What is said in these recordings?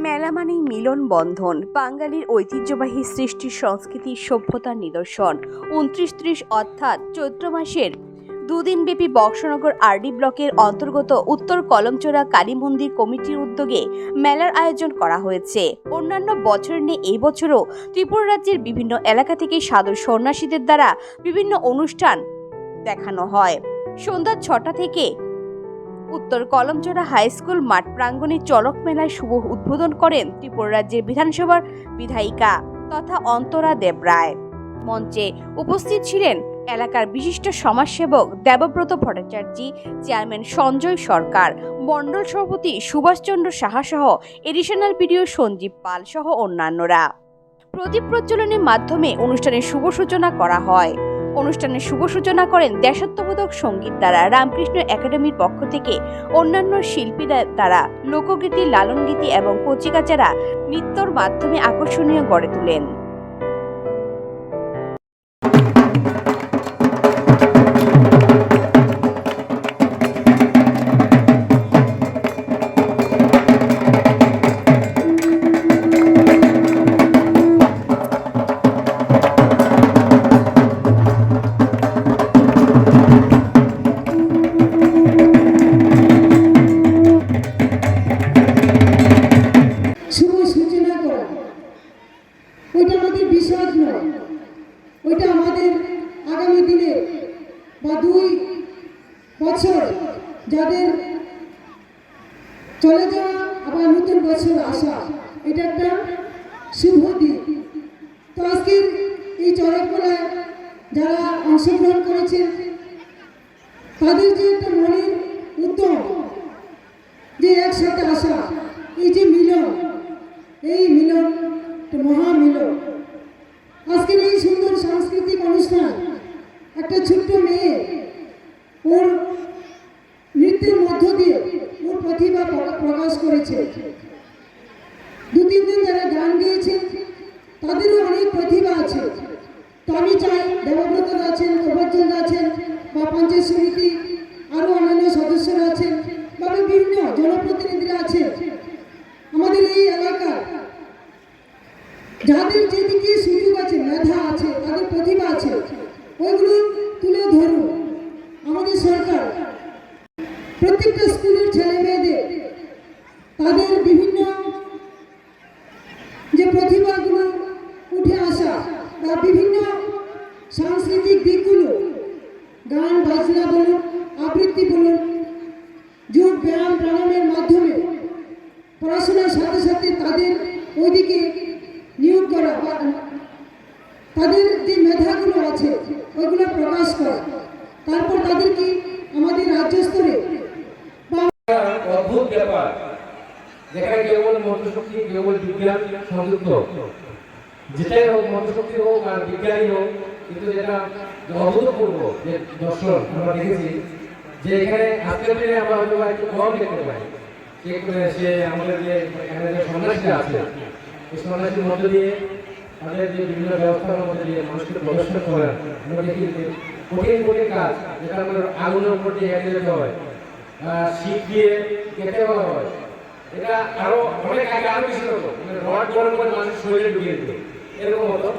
মেলা মানেই মিলন বন্ধন, বাঙালির ঐতিহ্যবাহী সৃষ্টি সংস্কৃতি সভ্যতার নিদর্শন। 29-30 অর্থাৎ চৈত্র মাসের দুদিনব্যাপী বক্সনগর আরডি ব্লকের অন্তর্গত উত্তর কলমচোরা কালী মন্দির কমিটির উদ্যোগে মেলার আয়োজন করা হয়েছে। অন্যান্য বছরের নিয়ে এই বছরও ত্রিপুরা রাজ্যের বিভিন্ন এলাকা থেকে সাধু সন্ন্যাসীদের দ্বারা বিভিন্ন অনুষ্ঠান দেখানো হয়। সন্ধ্যা 6টা থেকে উত্তর কলমচোরা হাই স্কুল মাঠ প্রাঙ্গণে চড়ক মেলায় শুভ উদ্বোধন করেন ত্রিপুরা রাজ্যের বিধানসভার বিধায়িকা তথা অন্তরা দেবরায়। মঞ্চে উপস্থিত ছিলেন এলাকার বিশিষ্ট সমাজসেবক দেবব্রত ভট্টাচার্য, চেয়ারম্যান সঞ্জয় সরকার, মণ্ডল সভাপতি সুভাষচন্দ্র সাহা সহ এডিশনাল পিডিও সঞ্জীব পাল সহ অন্যান্যরা। প্রদীপ প্রজ্বলনের মাধ্যমে অনুষ্ঠানের শুভ সূচনা করা হয়। অনুষ্ঠানের শুভ সূচনা করেন দেশাত্মবোধক সঙ্গীত দ্বারা রামকৃষ্ণ একাডেমির পক্ষ থেকে অন্যান্য শিল্পীরা দ্বারা লোকগীতি, লালনগীতি এবং কচিকাচারা নৃত্যর মাধ্যমে আকর্ষণীয় গড়ে তোলেন। ওইটা আমাদের বিশ্বাস নয়, ওইটা আমাদের আগামী দিনে বা 2 বছর যাদের চলে যাওয়া আবার নতুন বছর আসা, এটা একটা শুভ দিন। তো আজকের এই চড়ক মেলায় যারা অংশগ্রহণ করেছেন তাদের যে একটা মনের উদ্যম, যে একসাথে আসা, এই যে মিলন, এই মিলন মহামিলন। আজকের এই সুন্দর সাংস্কৃতিক অনুষ্ঠান একটা ছোট্ট মেয়ে ওর নৃত্যের মধ্য দিয়ে ওর প্রতিভা প্রকাশ করেছে। 2-3 দিন যারা গান গেয়েছেন তাদেরও অনেক প্রতিভা আছে। তো আমি চাই দেবব্রত আছেন, প্রভাতচন্দ্র আছেন, বা পঞ্চায়েত সমিতি আরও অন্যান্য সদস্যরা আছেন, বা বিভিন্ন জনপ্রতিনিধিরা আছেন, আমাদের এই এলাকার যাদের যেদিকে সুযোগ আছে, মেধা আছে, তাদের প্রতিভা আছে, ওইগুলো তুলে ধরুন। আমাদের সরকার প্রত্যেকটা স্কুলের ছেলে মেয়েদের তাদের বিভিন্ন যে প্রতিভাগুলো উঠে আসা বা বিভিন্ন সাংস্কৃতিক দিকগুলো, গান বাজনা বলুন, আবৃত্তি বলুন, যোগ ব্যায়াম প্রাণায়ামের মাধ্যমে পড়াশোনার সাথে সাথে তাদের ওইদিকে নিয়োগ করা বা তাদের যে মেধাগুলো আছে ওইগুলো প্রকাশ করা, তারপর তাদেরকে আমাদের রাজ্য স্তরে অদ্ভুত ব্যাপার, যেখানে কেবল মন্ত্রশক্তি, কেবল বিজ্ঞান সংযুক্ত, যেটাই হোক, মন্ত্রশক্তি হোক আর বিজ্ঞানই হোক, কিন্তু যেটা অভূতপূর্ব যে দর্শন আমরা দেখেছি, যে এখানে আজকের দিনে আমরা হয়তো একটু কম দেখতে পাই। সে আমাদের যে এখানে যে সন্ন্যাসীরা আছে, এই সন্ন্যাসীর মধ্যে দিয়ে তাদের যে বিভিন্ন ব্যবস্থার মধ্যে দিয়ে মানুষকে প্রদর্শন করেন। আমরা দেখি যে কঠিন কঠিন কাজ, যেটা আমাদের আগুনের উপর দিয়ে এড়িয়ে যেতে হয়, শীত দিয়ে কেটে দেওয়া হয়, এটা আরো অনেক আগে আরো বেশি হতো, মানে রড গরম করে মানুষের শরীরে ঢুকিয়ে দিত, এরকম হতো।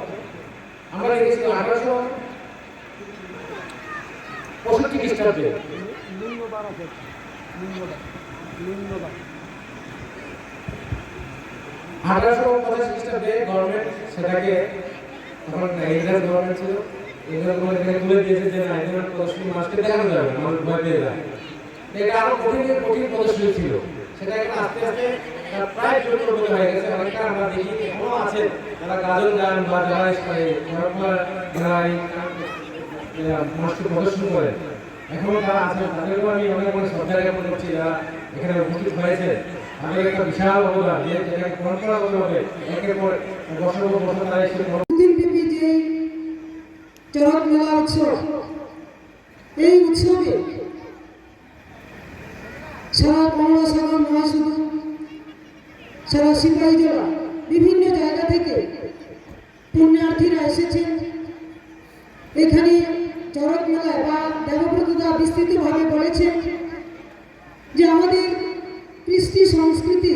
আমরা দেখেছি 1865 খ্রিস্টাব্দে 1885 খ্রিস্টাব্দে গভর্নমেন্ট সেটাকে, তখন ইংরেজ গভর্নমেন্ট ছিল, ইংরেজ গভর্নমেন্ট তুলে দিয়েছে যে না, এখানে প্রদর্শনী মানুষকে দেখানো যাবে, মানুষ ভয় পেয়ে যায়। এটা আরো কঠিন কঠিন প্রদর্শনী ছিল, সেটা এখন আস্তে আস্তে প্রায় চরিত্রগত হয়ে গেছে। অনেকটা আমরা দেখি এখনো আছে যারা গাজন গান বা যারা মানুষকে প্রদর্শন করে, এখনো তারা আছে। তাদেরও আমি অনেক অনেক শ্রদ্ধা জ্ঞাপন করছি যারা এখানে উপস্থিত হয়েছে। আমাদের একটা বিশাল অবদান, যে যেটাকে পরম্পরাগতভাবে একের পর বছর পর বছর তারা এসে দিনব্যাপী যে চড়ক মেলা উৎসব, এই উৎসবে সারা গঙ্গাসাগর মহাসড়ক, সারা সিপাহীজলা, বিভিন্ন জায়গা থেকে পুণ্যার্থীরা এসেছেন এখানে চড়ক মেলায়। বা দেবব্রতদা বিস্তৃতভাবে বলেছেন যে আমাদের কৃষ্টি সংস্কৃতি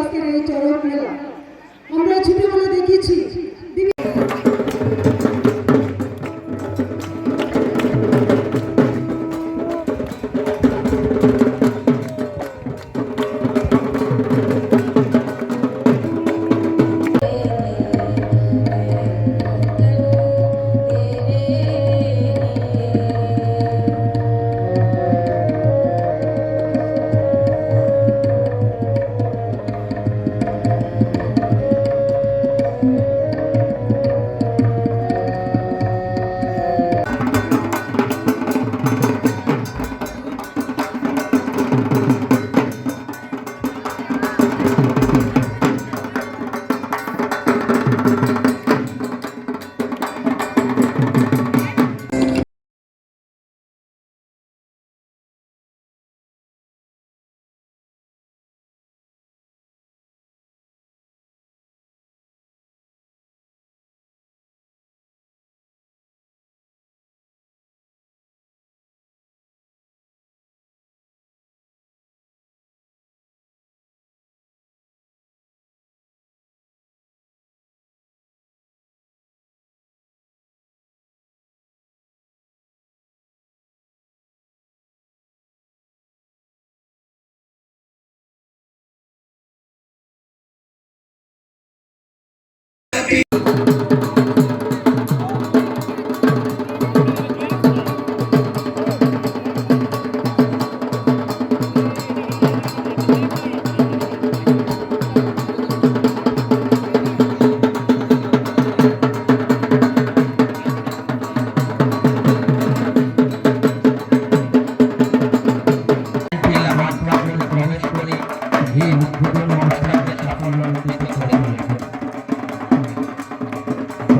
আজকের এই চড়ক মেলা। আমরা ছোটবেলা দেখেছি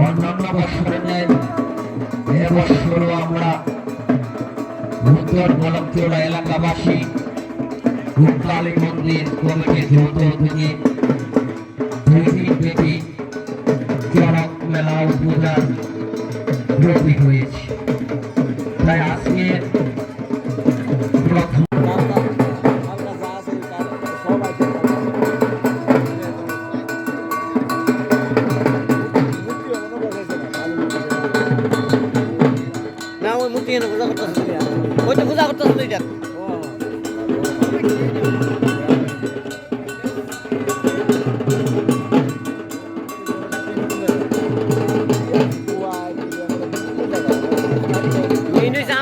অন্যান্য বছরের এবছরও আমরা উত্তর গোলকচোড়া এলাকাবাসী রূপকালী মন্দির কমিটি যৌথ উদ্যোগে 2 দিন ব্যাপী চড়ক মেলা উদ্বোধন ব্রতী হয়েছে। তাই আজকে প্রথম ওই তো পূজা করতেছিল এটা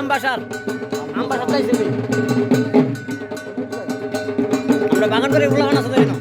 আমবাসার চাইছি আমরা বাগান করে এগুলো বানাতে পারি না।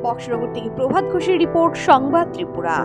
বক্সনগর থেকে প্রভাত ঘোষের রিপোর্ট, সংবাদ ত্রিপুরা।